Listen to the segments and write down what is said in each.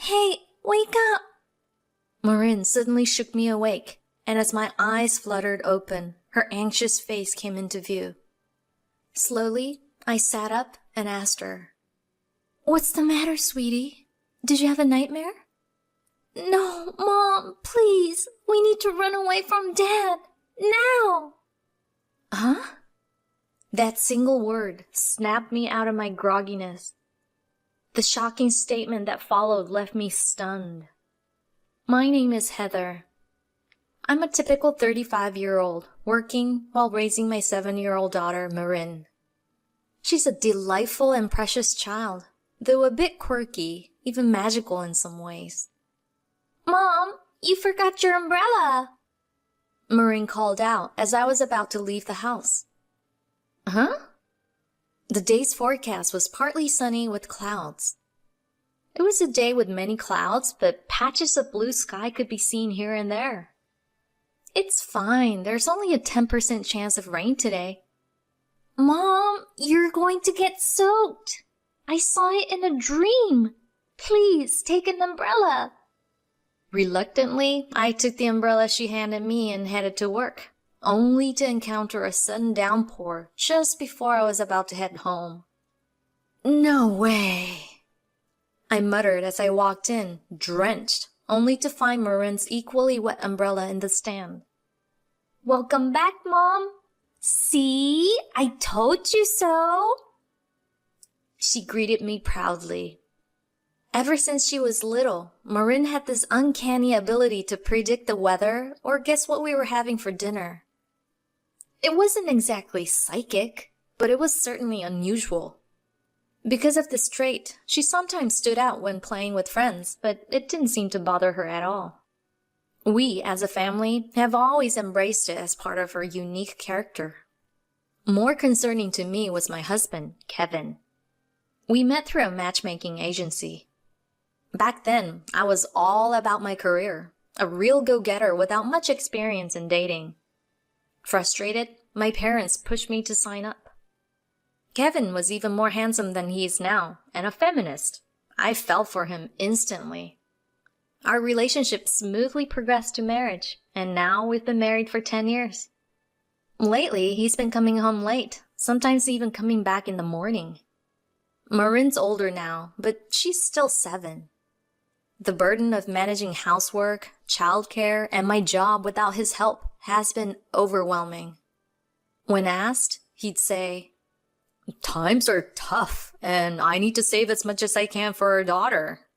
Hey, wake up! Marin suddenly shook me awake, and as my eyes fluttered open, her anxious face came into view. Slowly, I sat up and asked her, "What's the matter, sweetie? Did you have a nightmare?" "No, Mom, please. We need to run away from Dad. Now!" Huh? That single word snapped me out of my grogginess. The shocking statement that followed left me stunned. My name is Heather. I'm a typical 35-year-old, working while raising my 7-year-old daughter, Marin. She's a delightful and precious child, though a bit quirky, even magical in some ways. "Mom, you forgot your umbrella!" Marin called out as I was about to leave the house. Huh? The day's forecast was partly sunny with clouds. It was a day with many clouds, but patches of blue sky could be seen here and there. "It's fine. There's only a 10% chance of rain today." "Mom, you're going to get soaked. I saw it in a dream. Please take an umbrella." Reluctantly, I took the umbrella she handed me and headed to work, only to encounter a sudden downpour just before I was about to head home. "No way," I muttered as I walked in, drenched, only to find Marin's equally wet umbrella in the stand. "Welcome back, Mom. See, I told you so." She greeted me proudly. Ever since she was little, Marin had this uncanny ability to predict the weather or guess what we were having for dinner. It wasn't exactly psychic, but it was certainly unusual. Because of this trait, she sometimes stood out when playing with friends, but it didn't seem to bother her at all. We, as a family, have always embraced it as part of her unique character. More concerning to me was my husband, Kevin. We met through a matchmaking agency. Back then, I was all about my career, a real go-getter without much experience in dating. Frustrated, my parents pushed me to sign up. Kevin was even more handsome than he is now, and a feminist. I fell for him instantly. Our relationship smoothly progressed to marriage, and now we've been married for 10 years. Lately, he's been coming home late, sometimes even coming back in the morning. Marin's older now, but she's still 7. The burden of managing housework, childcare, and my job without his help has been overwhelming. When asked, he'd say, "Times are tough, and I need to save as much as I can for our daughter.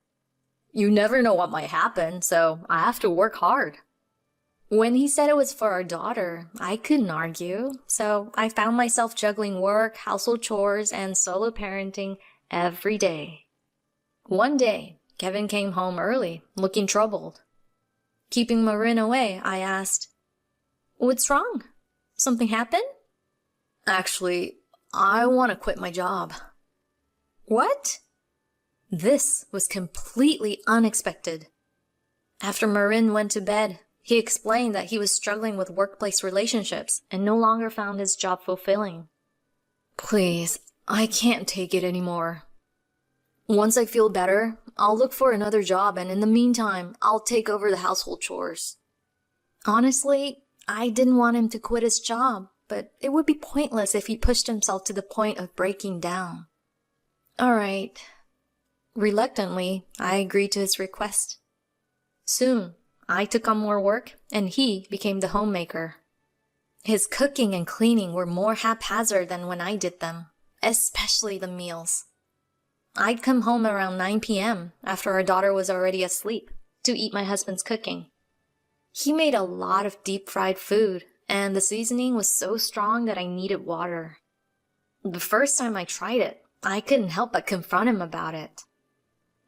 You never know what might happen, so I have to work hard." When he said it was for our daughter, I couldn't argue, so I found myself juggling work, household chores, and solo parenting every day. One day, Kevin came home early, looking troubled. Keeping Marin away, I asked, "What's wrong? Something happened?" "Actually, I want to quit my job." "What?" This was completely unexpected. After Marin went to bed, he explained that he was struggling with workplace relationships and no longer found his job fulfilling. "Please, I can't take it anymore. Once I feel better, I'll look for another job, and in the meantime, I'll take over the household chores." Honestly, I didn't want him to quit his job, but it would be pointless if he pushed himself to the point of breaking down. All right. Reluctantly, I agreed to his request. Soon, I took on more work, and he became the homemaker. His cooking and cleaning were more haphazard than when I did them, especially the meals. I'd come home around 9 p.m. after our daughter was already asleep to eat my husband's cooking. He made a lot of deep-fried food, and the seasoning was so strong that I needed water. The first time I tried it, I couldn't help but confront him about it.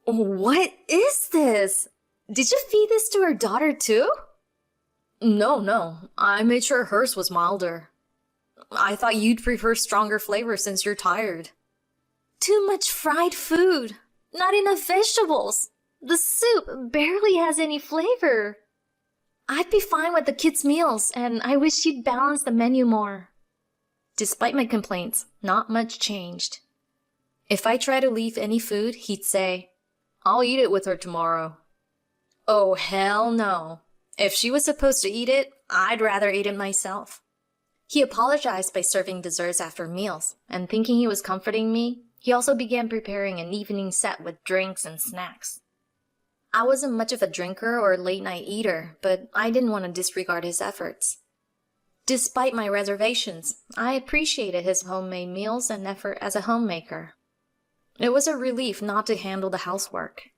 "What is this? Did you feed this to our daughter too?" No. I made sure hers was milder. I thought you'd prefer stronger flavor since you're tired." "Too much fried food. Not enough vegetables. The soup barely has any flavor. I'd be fine with the kids' meals, and I wish you'd balance the menu more." Despite my complaints, not much changed. If I tried to leave any food, he'd say, I'll eat it with her tomorrow. Oh, hell no. If she was supposed to eat it, I'd rather eat it myself. He apologized by serving desserts after meals, and thinking he was comforting me, he also began preparing an evening set with drinks and snacks. I wasn't much of a drinker or late-night eater, but I didn't want to disregard his efforts. Despite my reservations, I appreciated his homemade meals and effort as a homemaker. It was a relief not to handle the housework.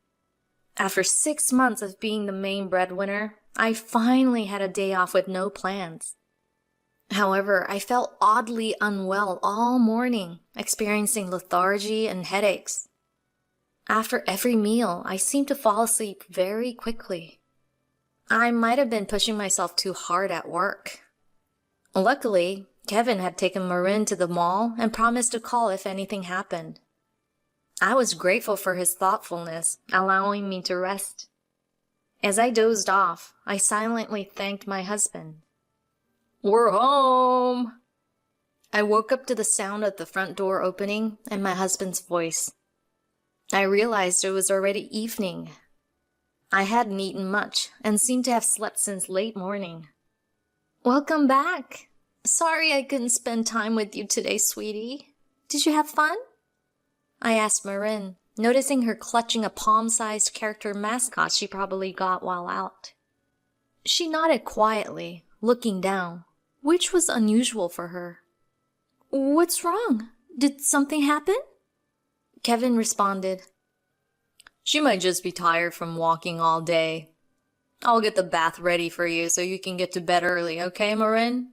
After 6 months of being the main breadwinner, I finally had a day off with no plans. However, I felt oddly unwell all morning, experiencing lethargy and headaches. After every meal, I seemed to fall asleep very quickly. I might have been pushing myself too hard at work. Luckily, Kevin had taken Marin to the mall and promised to call if anything happened. I was grateful for his thoughtfulness, allowing me to rest. As I dozed off, I silently thanked my husband. "We're home!" I woke up to the sound of the front door opening and my husband's voice. I realized it was already evening. I hadn't eaten much and seemed to have slept since late morning. "Welcome back. Sorry I couldn't spend time with you today, sweetie. Did you have fun?" I asked Marin, noticing her clutching a palm-sized character mascot she probably got while out. She nodded quietly, looking down, which was unusual for her. "What's wrong? Did something happen?" Kevin responded. "She might just be tired from walking all day. I'll get the bath ready for you so you can get to bed early, okay, Marin?"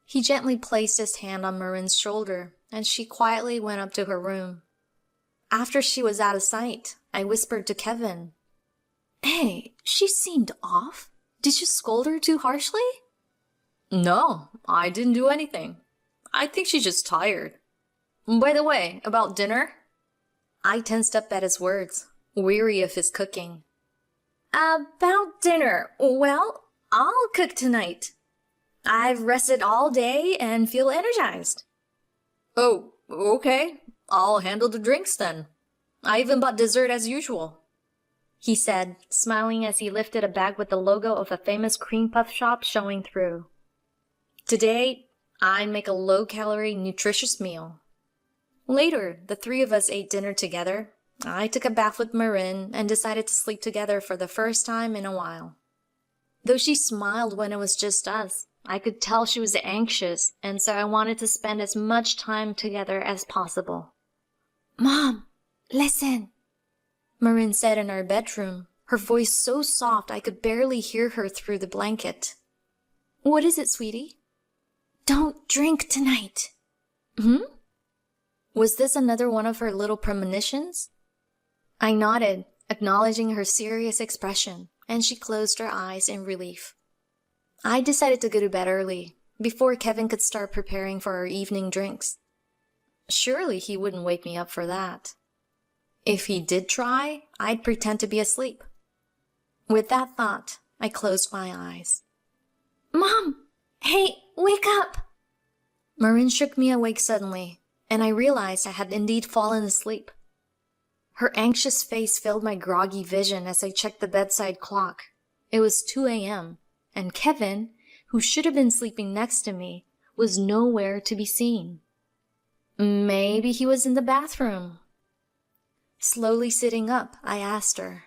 He gently placed his hand on Marin's shoulder, and she quietly went up to her room. After she was out of sight, I whispered to Kevin, "Hey, she seemed off. Did you scold her too harshly?" "No, I didn't do anything. I think she's just tired. By the way, about dinner?" I tensed up at his words, weary of his cooking. "About dinner, well, I'll cook tonight. I've rested all day and feel energized." "Oh, okay. I'll handle the drinks then. I even bought dessert as usual," he said, smiling as he lifted a bag with the logo of a famous cream puff shop showing through. Today, I'd make a low-calorie, nutritious meal. Later, the three of us ate dinner together. I took a bath with Marin and decided to sleep together for the first time in a while. Though she smiled when it was just us, I could tell she was anxious, and so I wanted to spend as much time together as possible. "Mom, listen," Marin said in our bedroom, her voice so soft I could barely hear her through the blanket. "What is it, sweetie?" "Don't drink tonight." "Hmm?" Was this another one of her little premonitions? I nodded, acknowledging her serious expression, and she closed her eyes in relief. I decided to go to bed early, before Kevin could start preparing for our evening drinks. Surely he wouldn't wake me up for that. If he did try, I'd pretend to be asleep. With that thought, I closed my eyes. "Mom! Hey, wake up!" Marin shook me awake suddenly, and I realized I had indeed fallen asleep. Her anxious face filled my groggy vision as I checked the bedside clock. It was 2 a.m., and Kevin, who should have been sleeping next to me, was nowhere to be seen. Maybe he was in the bathroom. Slowly sitting up, I asked her,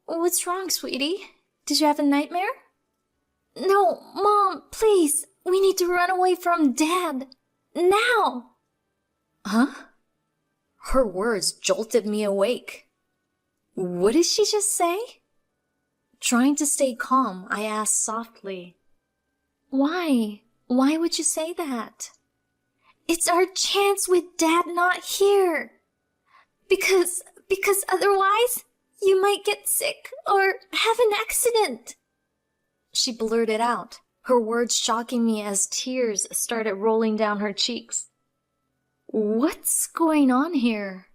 "What's wrong, sweetie? Did you have a nightmare?" "No, Mom, please. We need to run away from Dad. Now!" Huh? Her words jolted me awake. What did she just say? Trying to stay calm, I asked softly, "Why? Why would you say that?" "It's our chance with Dad not here. Because otherwise, you might get sick or have an accident." She blurted out, her words shocking me as tears started rolling down her cheeks. What's going on here?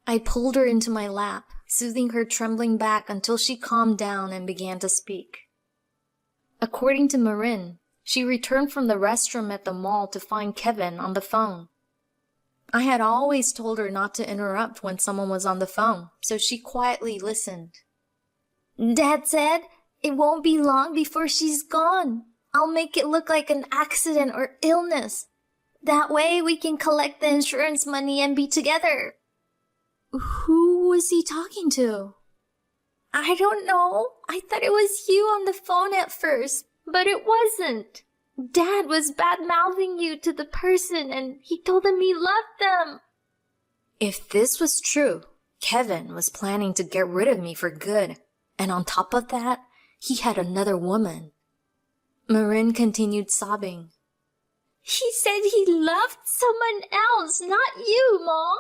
I pulled her into my lap, soothing her trembling back until she calmed down and began to speak. According to Marin, she returned from the restroom at the mall to find Kevin on the phone. I had always told her not to interrupt when someone was on the phone, so she quietly listened. Dad said it won't be long before she's gone. I'll make it look like an accident or illness. That way we can collect the insurance money and be together. Who was he talking to? I don't know. I thought it was you on the phone at first, but it wasn't. Dad was bad-mouthing you to the person and he told them he loved them. If this was true, Kevin was planning to get rid of me for good. And on top of that, he had another woman. Marin continued sobbing. He said he loved someone else, not you, Mom.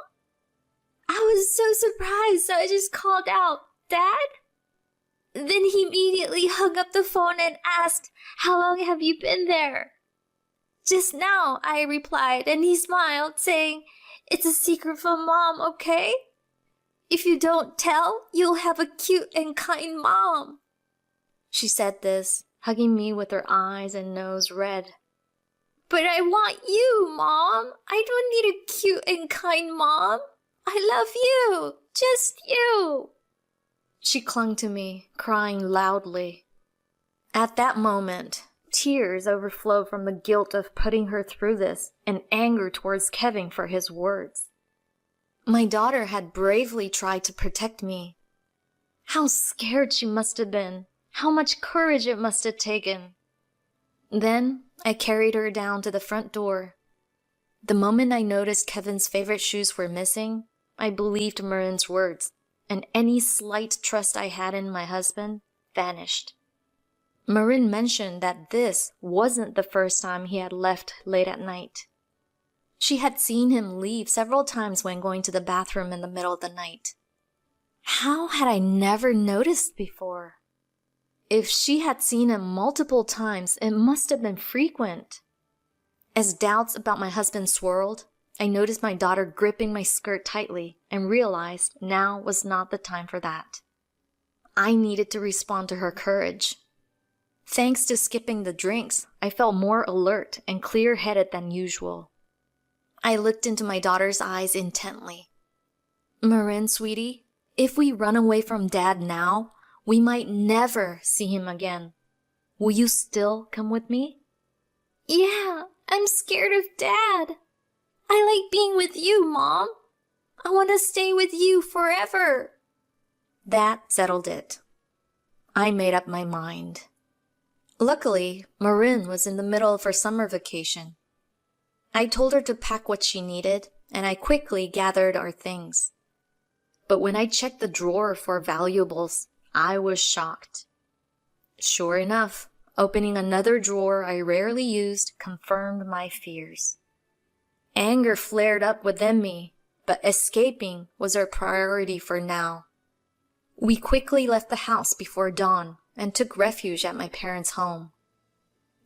I was so surprised, so I just called out, Dad? Then he immediately hung up the phone and asked, how long have you been there? Just now, I replied, and he smiled, saying, it's a secret from Mom, okay? If you don't tell, you'll have a cute and kind mom. She said this, hugging me with her eyes and nose red. But I want you, Mom. I don't need a cute and kind mom. I love you. Just you. She clung to me, crying loudly. At that moment, tears overflowed from the guilt of putting her through this and anger towards Kevin for his words. My daughter had bravely tried to protect me. How scared she must have been. How much courage it must have taken. Then I carried her down to the front door. The moment I noticed Kevin's favorite shoes were missing, I believed Marin's words, and any slight trust I had in my husband vanished. Marin mentioned that this wasn't the first time he had left late at night. She had seen him leave several times when going to the bathroom in the middle of the night. How had I never noticed before? If she had seen him multiple times, it must have been frequent. As doubts about my husband swirled, I noticed my daughter gripping my skirt tightly and realized now was not the time for that. I needed to respond to her courage. Thanks to skipping the drinks, I felt more alert and clear-headed than usual. I looked into my daughter's eyes intently. Marin, sweetie, if we run away from Dad now, we might never see him again. Will you still come with me? Yeah, I'm scared of Dad. I like being with you, Mom. I want to stay with you forever. That settled it. I made up my mind. Luckily, Marin was in the middle of her summer vacation. I told her to pack what she needed, and I quickly gathered our things. But when I checked the drawer for valuables, I was shocked. Sure enough, opening another drawer I rarely used confirmed my fears. Anger flared up within me, but escaping was our priority for now. We quickly left the house before dawn and took refuge at my parents' home.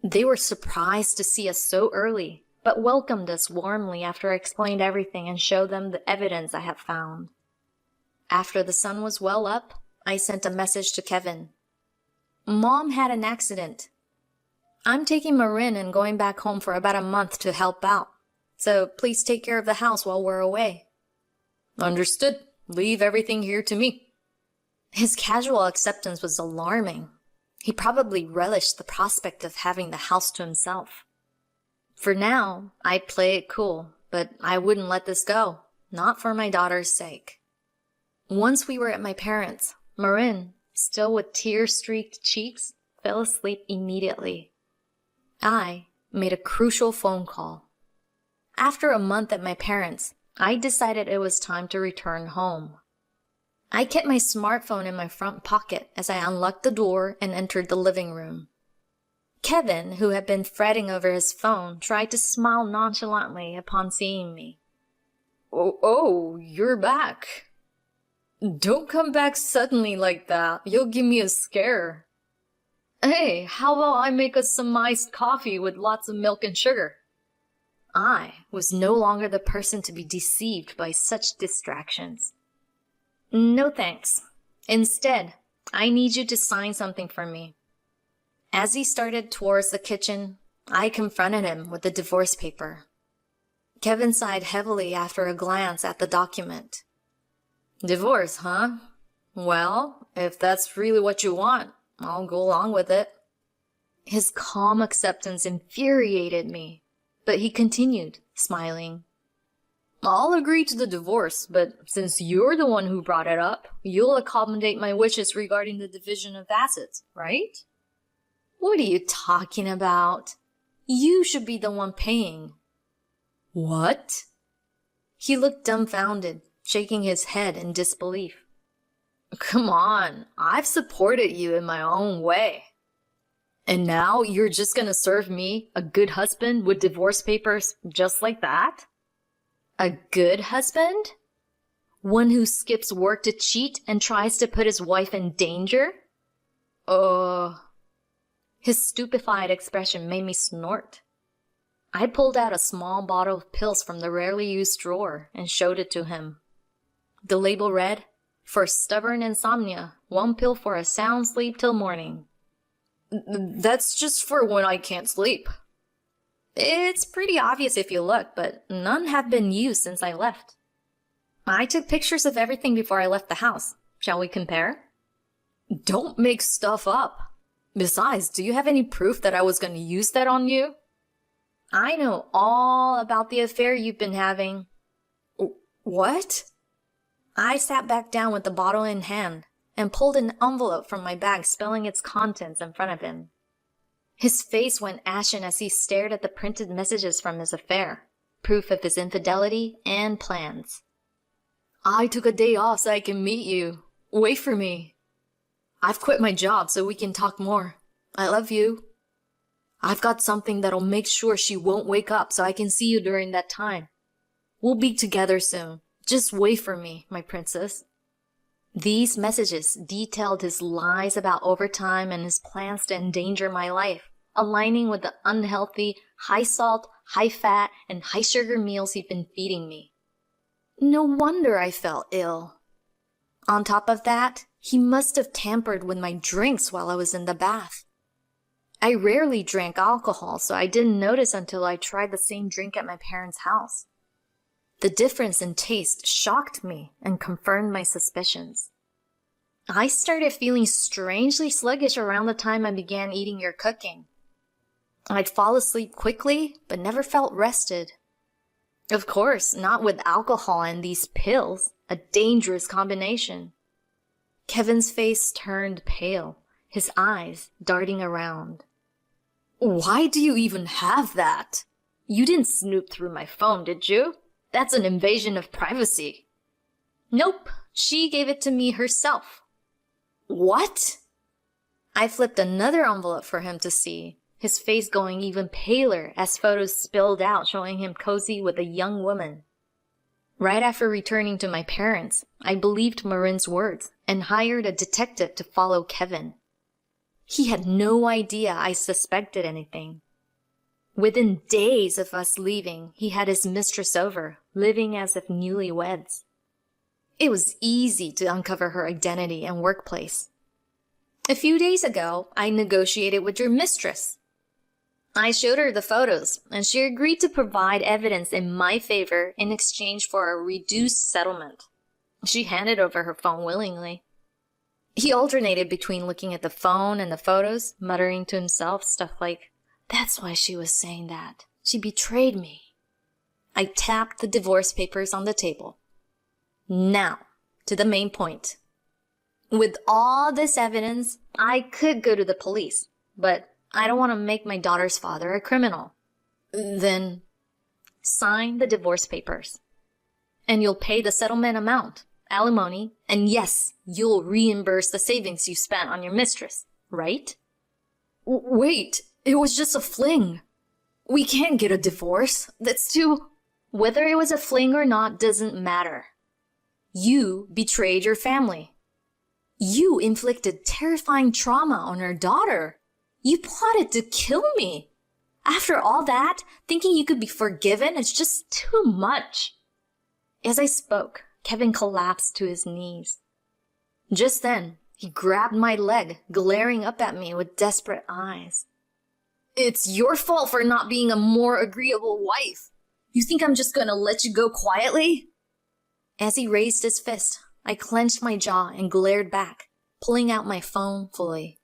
They were surprised to see us so early, but welcomed us warmly after I explained everything and showed them the evidence I had found. After the sun was well up, I sent a message to Kevin. Mom had an accident. I'm taking Marin and going back home for about a month to help out, so please take care of the house while we're away. Understood. Leave everything here to me. His casual acceptance was alarming. He probably relished the prospect of having the house to himself. For now, I'd play it cool, but I wouldn't let this go, not for my daughter's sake. Once we were at my parents', Marin, still with tear-streaked cheeks, fell asleep immediately. I made a crucial phone call. After a month at my parents', I decided it was time to return home. I kept my smartphone in my front pocket as I unlocked the door and entered the living room. Kevin, who had been fretting over his phone, tried to smile nonchalantly upon seeing me. Oh, you're back. Don't come back suddenly like that. You'll give me a scare. Hey, how about I make us some iced coffee with lots of milk and sugar? I was no longer the person to be deceived by such distractions. No thanks. Instead, I need you to sign something for me. As he started towards the kitchen, I confronted him with the divorce paper. Kevin sighed heavily after a glance at the document. Divorce, huh? Well, if that's really what you want, I'll go along with it. His calm acceptance infuriated me, but he continued, smiling. I'll agree to the divorce, but since you're the one who brought it up, you'll accommodate my wishes regarding the division of assets, right? What are you talking about? You should be the one paying. What? He looked dumbfounded, shaking his head in disbelief. Come on, I've supported you in my own way. And now you're just gonna serve me, a good husband, with divorce papers just like that? A good husband? One who skips work to cheat and tries to put his wife in danger? His stupefied expression made me snort. I pulled out a small bottle of pills from the rarely used drawer and showed it to him. The label read, "For stubborn insomnia, 1 pill for a sound sleep till morning." That's just for when I can't sleep. It's pretty obvious if you look, but none have been used since I left. I took pictures of everything before I left the house. Shall we compare? Don't make stuff up. Besides, do you have any proof that I was going to use that on you? I know all about the affair you've been having. What? I sat back down with the bottle in hand and pulled an envelope from my bag, spelling its contents in front of him. His face went ashen as he stared at the printed messages from his affair, proof of his infidelity and plans. I took a day off so I can meet you. Wait for me. I've quit my job so we can talk more. I love you. I've got something that'll make sure she won't wake up so I can see you during that time. We'll be together soon. Just wait for me, my princess. These messages detailed his lies about overtime and his plans to endanger my life, aligning with the unhealthy, high-salt, high-fat, and high-sugar meals he'd been feeding me. No wonder I felt ill. On top of that, he must have tampered with my drinks while I was in the bath. I rarely drank alcohol, so I didn't notice until I tried the same drink at my parents' house. The difference in taste shocked me and confirmed my suspicions. I started feeling strangely sluggish around the time I began eating your cooking. I'd fall asleep quickly, but never felt rested. Of course, not with alcohol and these pills, a dangerous combination. Kevin's face turned pale, his eyes darting around. Why do you even have that? You didn't snoop through my phone, did you? That's an invasion of privacy. Nope, she gave it to me herself. What? I flipped another envelope for him to see, his face going even paler as photos spilled out showing him cozy with a young woman. Right after returning to my parents, I believed Marin's words and hired a detective to follow Kevin. He had no idea I suspected anything. Within days of us leaving, he had his mistress over, living as if newlyweds. It was easy to uncover her identity and workplace. A few days ago, I negotiated with your mistress. I showed her the photos, and she agreed to provide evidence in my favor in exchange for a reduced settlement. She handed over her phone willingly. He alternated between looking at the phone and the photos, muttering to himself stuff like, "That's why she was saying that. She betrayed me." I tapped the divorce papers on the table. Now, to the main point. With all this evidence, I could go to the police, but I don't want to make my daughter's father a criminal. Then, sign the divorce papers. And you'll pay the settlement amount, alimony, and yes, you'll reimburse the savings you spent on your mistress, right? Wait, it was just a fling. We can't get a divorce. That's too... Whether it was a fling or not doesn't matter. You betrayed your family. You inflicted terrifying trauma on our daughter. You plotted to kill me. After all that, thinking you could be forgiven is just too much. As I spoke, Kevin collapsed to his knees. Just then, he grabbed my leg, glaring up at me with desperate eyes. It's your fault for not being a more agreeable wife. You think I'm just gonna let you go quietly? As he raised his fist, I clenched my jaw and glared back, pulling out my phone fully.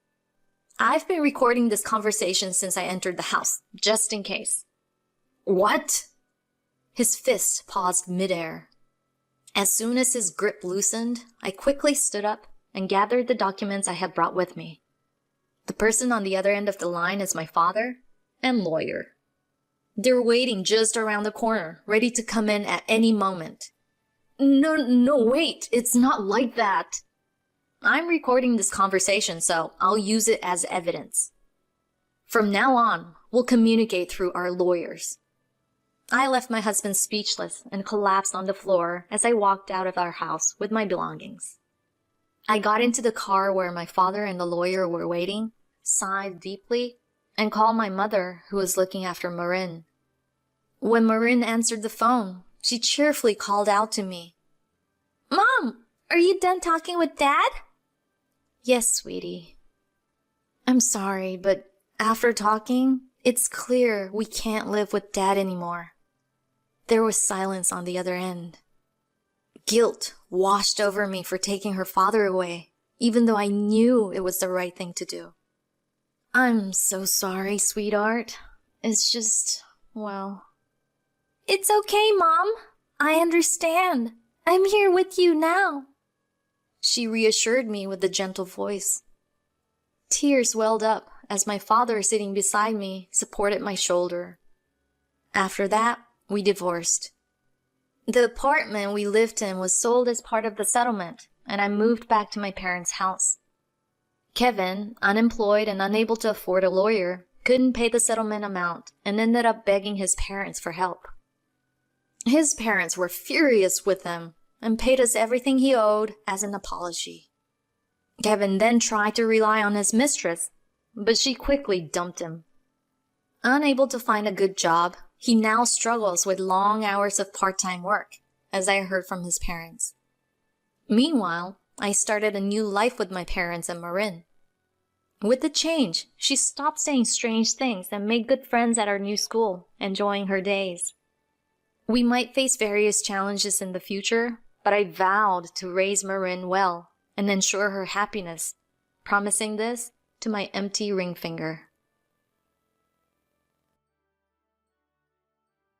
I've been recording this conversation since I entered the house, just in case. What? His fist paused midair. As soon as his grip loosened, I quickly stood up and gathered the documents I had brought with me. The person on the other end of the line is my father and lawyer. They're waiting just around the corner, ready to come in at any moment. No, wait, it's not like that. I'm recording this conversation, so I'll use it as evidence. From now on, we'll communicate through our lawyers. I left my husband speechless and collapsed on the floor as I walked out of our house with my belongings. I got into the car where my father and the lawyer were waiting, sighed deeply, and called my mother, who was looking after Marin. When Marin answered the phone, she cheerfully called out to me. Mom, are you done talking with Dad? Yes, sweetie. I'm sorry, but after talking, it's clear we can't live with Dad anymore. There was silence on the other end. Guilt washed over me for taking her father away, even though I knew it was the right thing to do. I'm so sorry, sweetheart. It's just, well... It's okay, Mom. I understand. I'm here with you now. She reassured me with a gentle voice. Tears welled up as my father, sitting beside me, supported my shoulder. After that, we divorced. The apartment we lived in was sold as part of the settlement, and I moved back to my parents' house. Kevin, unemployed and unable to afford a lawyer, couldn't pay the settlement amount and ended up begging his parents for help. His parents were furious with him and paid us everything he owed as an apology. Kevin then tried to rely on his mistress, but she quickly dumped him. Unable to find a good job, he now struggles with long hours of part-time work, as I heard from his parents. Meanwhile, I started a new life with my parents and Marin. With the change, she stopped saying strange things and made good friends at our new school, enjoying her days. We might face various challenges in the future, but I vowed to raise Marin well and ensure her happiness, promising this to my empty ring finger.